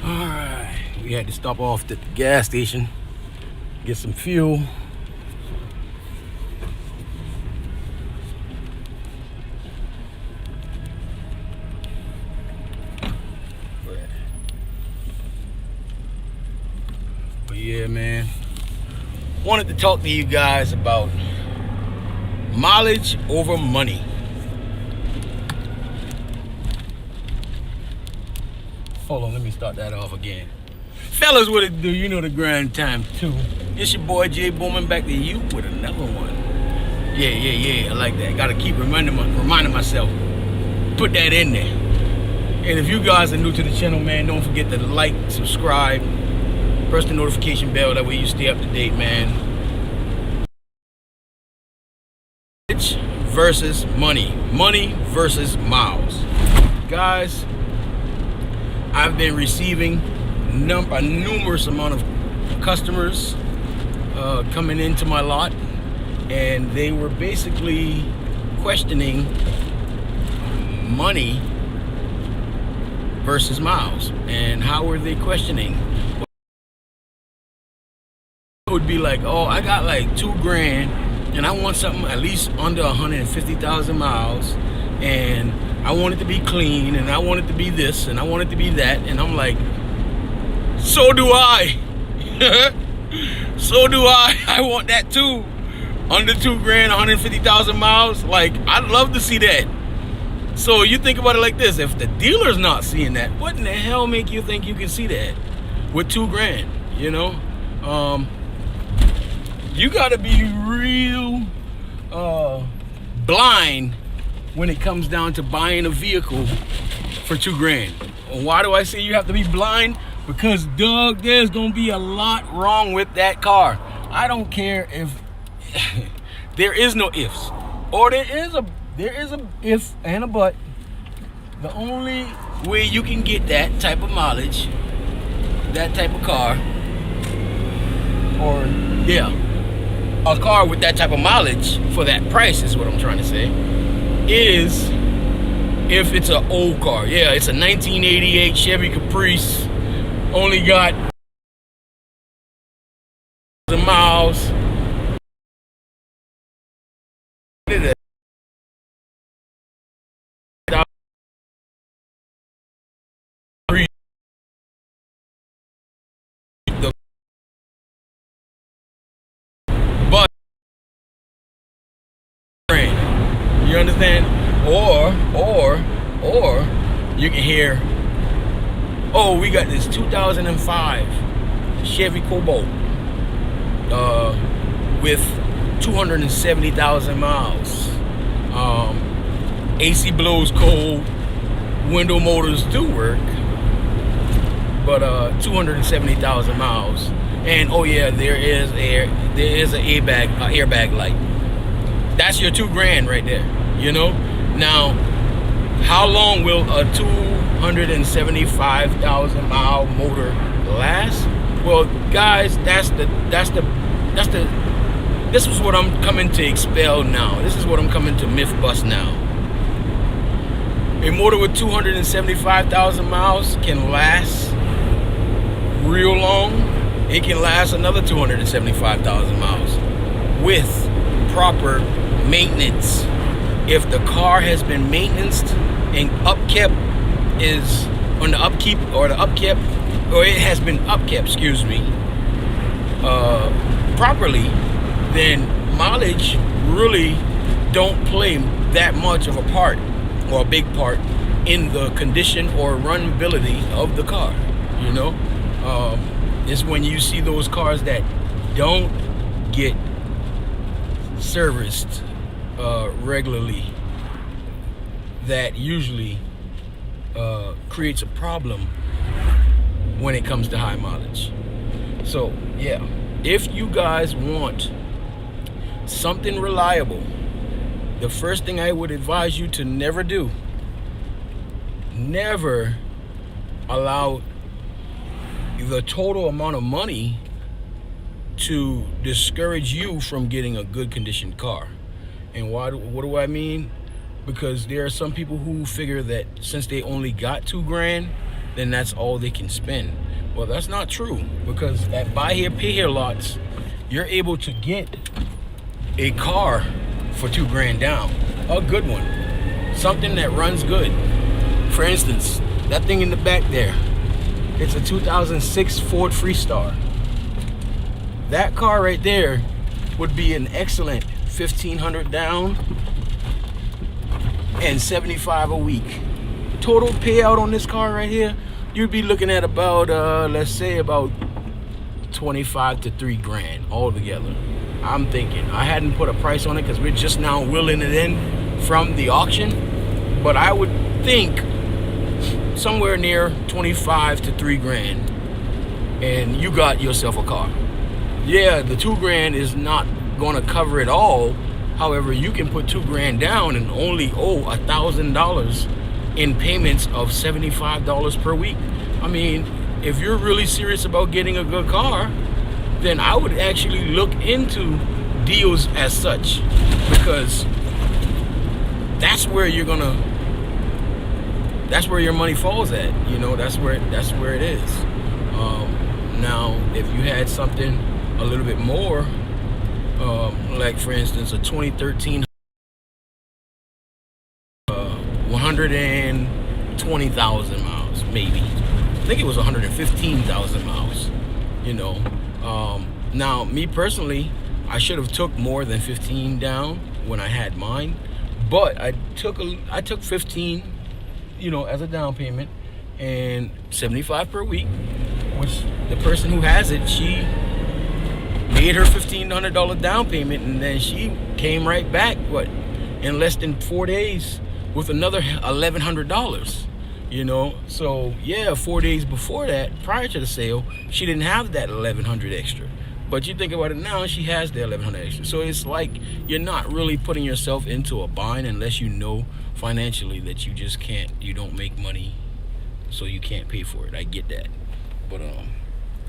Alright, we had to stop off at the gas station, get some fuel. But yeah, man, wanted to talk to you guys about mileage over money. Hold on, let me start that off again. Fellas, what it do? You know the grind time too. It's your boy Jay Bowman back to you with another one. Yeah. I like that. Gotta keep reminding myself. Put that in there. And if you guys are new to the channel, man, don't forget to like, subscribe, press the notification bell. That way you stay up to date, man. Versus money. Money versus miles. Guys, I've been receiving a numerous amount of customers coming into my lot, and they were basically questioning money versus miles. And how were they questioning? It would be like, oh, I got like $2,000 and I want something at least under 150,000 miles, and I want it to be clean, and I want it to be this, and I want it to be that. And I'm like, so do I. So do I. I want that too. Under $2,000, 150,000 miles. Like, I'd love to see that. So you think about it like this: if the dealer's not seeing that, what in the hell make you think you can see that with $2,000? You know, you gotta be real blind when it comes down to buying a vehicle for $2,000. Why do I say you have to be blind? Because, Doug, there's gonna be a lot wrong with that car. I don't care if there is no ifs, or there is a if and a but. The only way you can get that type of mileage, that type of car, or a car with that type of mileage for that price, is what I'm trying to say, is if it's an old car. Yeah, it's a 1988 Chevy Caprice, only got the miles. But you understand? Or you can hear, oh, we got this 2005 Chevy Cobalt with 270,000 miles. AC blows cold, window motors do work, but 270,000 miles. And oh yeah, there is an airbag light. That's your $2,000 right there. You know. Now, how long will a 275,000 mile motor last? Well, guys, this is what I'm coming to expel now. This is what I'm coming to myth bust now. A motor with 275,000 miles can last real long. It can last another 275,000 miles with proper maintenance. If the car has been maintained and upkept, or it has been upkept, excuse me, properly, then mileage really don't play that much of a part, or a big part, in the condition or runability of the car. You know, it's when you see those cars that don't get serviced regularly that usually creates a problem when it comes to high mileage. So yeah, if you guys want something reliable, the first thing I would advise you to never do, never allow the total amount of money to discourage you from getting a good conditioned car. And what do I mean? Because there are some people who figure that since they only got $2,000, then that's all they can spend. Well, that's not true, because at buy here, pay here lots, you're able to get a car for $2,000 down, a good one, something that runs good. For instance, that thing in the back there, it's a 2006 Ford Freestar. That car right there would be an excellent $1,500 down and $75 a week. Total payout on this car right here, you'd be looking at about let's say about 25 to $3,000 altogether. I'm thinking, I hadn't put a price on it because we're just now wheeling it in from the auction, but I would think somewhere near 25 to $3,000, and you got yourself a car. Yeah, the $2,000 is not going to cover it all. However, you can put $2,000 down and only owe $1,000 in payments of $75 per week. I mean, if you're really serious about getting a good car, then I would actually look into deals as such, because that's where your money falls at. You know, that's where it is. Now, if you had something a little bit more, like for instance a 2013 120,000 miles, maybe. I think it was 115,000 miles. You know, now me personally, I should have took more than 15 down when I had mine, but I took 15, you know, as a down payment, and 75 per week, which the person who has it, she made her $1,500 down payment, and then she came right back in less than 4 days with another $1,100. You know, so yeah, 4 days before that, prior to the sale, she didn't have that $1,100 extra. But you think about it now, she has the $1,100 extra. So it's like you're not really putting yourself into a bind unless you know financially that you just can't, you don't make money, so you can't pay for it. I get that. But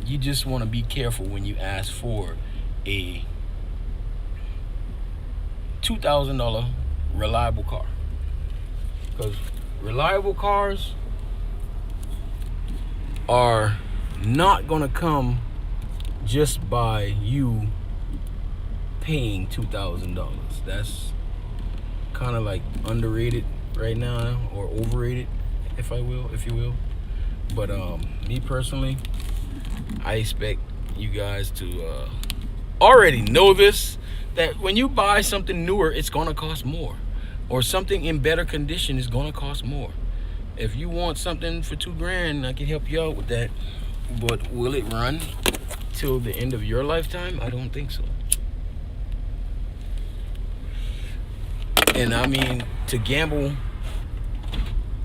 you just want to be careful when you ask for a $2,000 reliable car, because reliable cars are not gonna come just by you paying $2,000. That's kind of like underrated right now, or overrated, if you will. But me personally, I expect you guys to already know this, that when you buy something newer, it's gonna cost more, or something in better condition is gonna cost more. If you want something for $2,000, I can help you out with that, but will it run till the end of your lifetime? I don't think so. And I mean, to gamble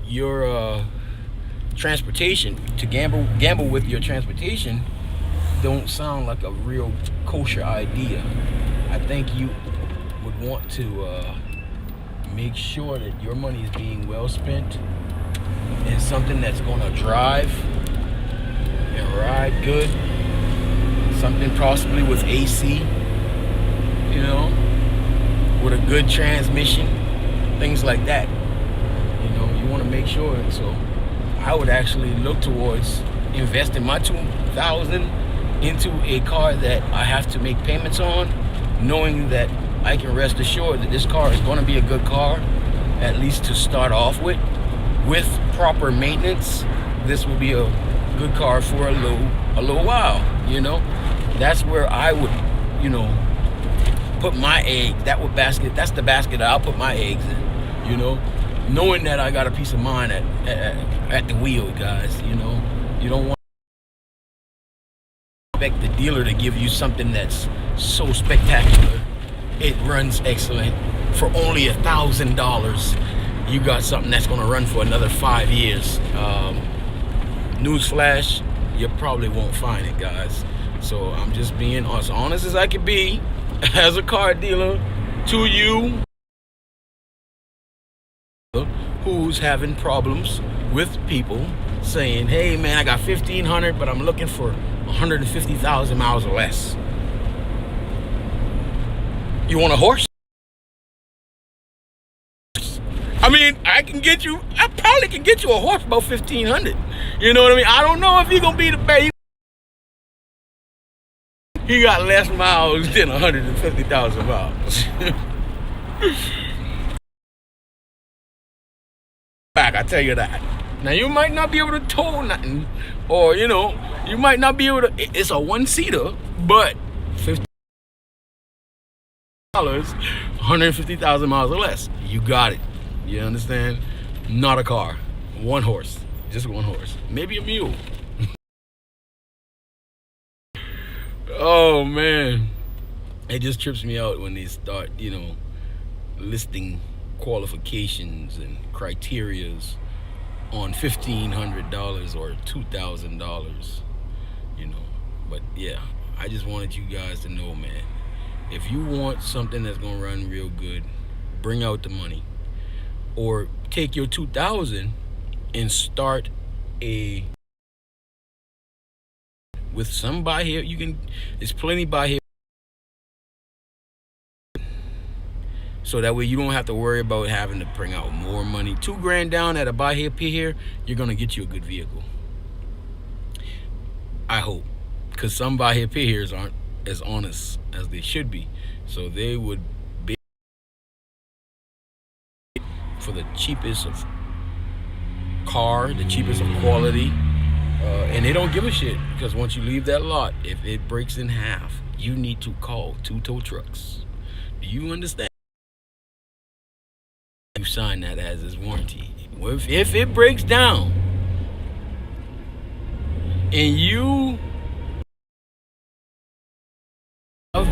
your transportation, to gamble with your transportation, don't sound like a real kosher idea. I think you would want to make sure that your money is being well spent in something that's going to drive and ride good, something possibly with AC, you know, with a good transmission, things like that. You know, you want to make sure. So I would actually look towards investing my $2,000 into a car that I have to make payments on, knowing that I can rest assured that this car is going to be a good car, at least to start off with proper maintenance. This will be a good car for a little while. You know, that's where I would, you know, put my egg. That's the basket I'll put my eggs in. You know, knowing that I got a peace of mind at the wheel, guys. You know, you don't want to expect the dealer to give you something that's so spectacular, it runs excellent, for only $1,000. You got something that's going to run for another 5 years. Newsflash, you probably won't find it, guys. So I'm just being as honest as I can be as a car dealer to you who's having problems with people saying, hey man, I got 1,500, but I'm looking for 150,000 miles or less. You want a horse? I mean, I probably can get you a horse about 1,500. You know what I mean? I don't know if he gonna be the best. He got less miles than 150,000 miles. Back, I tell you that. Now you might not be able to tow nothing, or you know, you might not be able to. It's a one-seater, but $50, 150,000 miles or less. You got it. You understand? Not a car. One horse. Just one horse. Maybe a mule. Oh man, it just trips me out when they start, you know, listing qualifications and criterias on $1,500 or $2,000, you know. But yeah, I just wanted you guys to know, man, if you want something that's gonna run real good, bring out the money, or take your 2,000 and start with some buy here. You can, there's plenty buy here, so that way you don't have to worry about having to bring out more money. $2,000 down at a buy here, pay here, you're gonna get you a good vehicle. I hope, because some buy here, pay here's aren't as honest as they should be, so they would be for the cheapest of car, the cheapest of quality, and they don't give a shit, because once you leave that lot, if it breaks in half, you need to call 2 tow trucks. Do you understand? You sign that as his warranty. If it breaks down and you have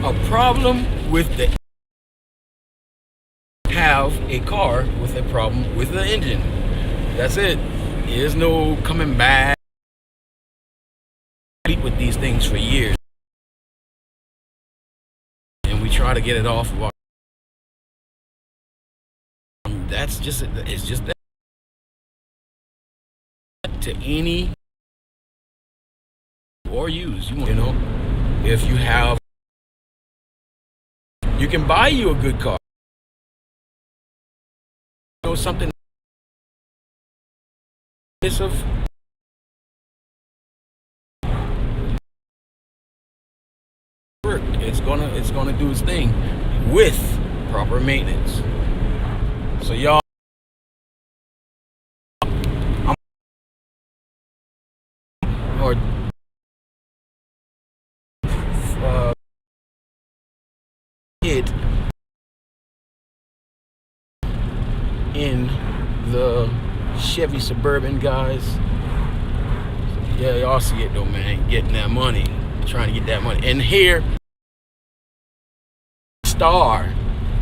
a problem with the a car with a problem with the engine, that's it. There's no coming back. With these things for years, and we try to get it off of our. That's just, it's just that to any or use, you know, if you have, you can buy you a good car, you know, something of work. It's gonna do its thing with proper maintenance. So y'all, or hit in the Chevy Suburban, guys. Yeah, y'all see it though, man. Getting that money, trying to get that money. And here, Star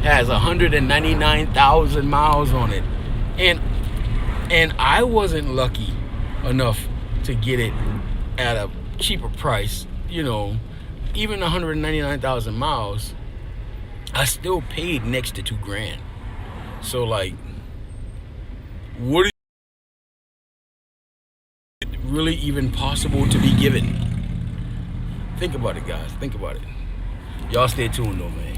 has 199,000 miles on it, and I wasn't lucky enough to get it at a cheaper price. You know, even 199,000 miles, I still paid next to $2,000. So like, what is it really even possible to be given? Think about it, guys. Think about it. Y'all stay tuned though, man.